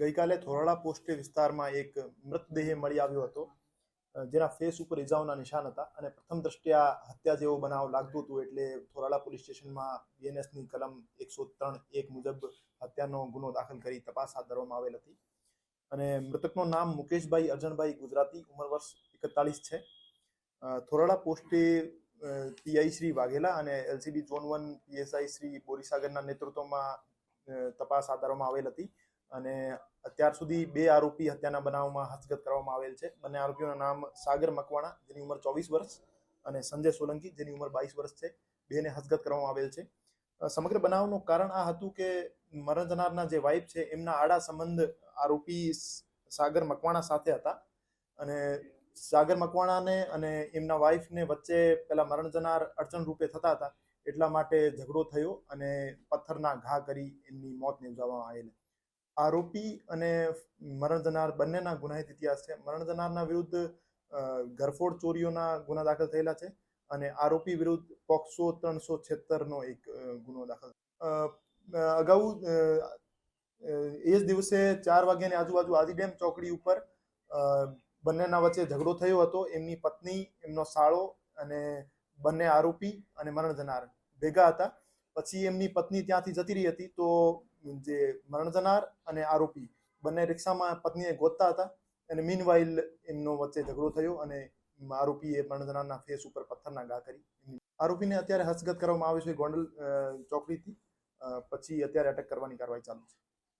ગઈકાલે થોરાળા પોસ્ટે વિસ્તારમાં એક મૃતદેહ મળી આવ્યો હતો, જેના ફેસ ઉપર ઇજાઓના નિશાન હતા અને પ્રથમ દ્રષ્ટિએ હત્યા જેવો બનાવ લાગતું હતું. એટલે થોરાળા પોલીસ સ્ટેશનમાં બીએનએસની કલમ 103(1) મુજબ હત્યાનો ગુનો દાખલ કરી તપાસ હાથ ધરવામાં આવેલ હતી. અને મૃતકનું નામ મુકેશભાઈ અરજણભાઈ ગુજરાતી, ઉંમર વર્ષ 41 છે. થોરાળા પોસ્ટે પીઆઈ શ્રી વાઘેલા અને એલસીબી ઝોન 1 પીએસઆઈ શ્રી બોરીસાગરના નેતૃત્વમાં તપાસ હાથ ધરવામાં આવેલ હતી. અને અત્યાર સુધી 2 આરોપી હત્યાના બનાવમાં હસ્તગત કરવામાં આવેલ છે. બંને આરોપીઓના નામ સાગર મકવાણા, જેની ઉંમર 24 વર્ષ, અને સંજય સોલંકી, જેની ઉંમર 22 વર્ષ છે. બેને હસ્તગત કરવામાં આવેલ છે. સમગ્ર બનાવનું કારણ આ હતું કે મરણ જનારના જે વાઇફ છે એમના આડા સંબંધ આરોપી સાગર મકવાણા સાથે હતા. અને સાગર મકવાણાને અને એમના વાઇફને વચ્ચે પેલા મરણ જનાર અડચણ રૂપે થતા હતા. એટલા માટે ઝઘડો થયો અને પથ્થરના ઘા કરી એમની મોત નિપજાવવામાં આવેલ. આરોપી અને મરણ જનાર બંનેના ગુનાહિત ઇતિહાસ છે. મરણ જનારના વિરુદ્ધ ઘરફોડ ચોરીઓના ગુના દાખલ થયેલા છે અને આરોપી વિરુદ્ધ પોક્સો 376નો એક ગુનો દાખલ. અગાઉ એ જ દિવસે 4 વાગ્યાની આજુબાજુ આદિડેમ ચોકડી ઉપર બંનેના વચ્ચે ઝઘડો થયો હતો. એમની પત્ની, એમનો સાળો અને બંને આરોપી અને મરણ જનાર ભેગા હતા. પછી એમની પત્ની ત્યાંથી જતી રહી હતી, તો જે મરણ જનાર અને આરોપી બંને રિક્ષામાં પત્નીને ગોતતા હતા અને મીનવાઇલ એમનો વચ્ચે ઝઘડો થયો અને આરોપીએ મરણ જનારના ફેસ ઉપર પથ્થરના ઘા કરી. આરોપીને અત્યારે હસ્તગત કરવામાં આવ્યો છે ગોંડલ ચોકડીથી. પછી અત્યારે અટક કરવાની કાર્યવાહી ચાલુ છે.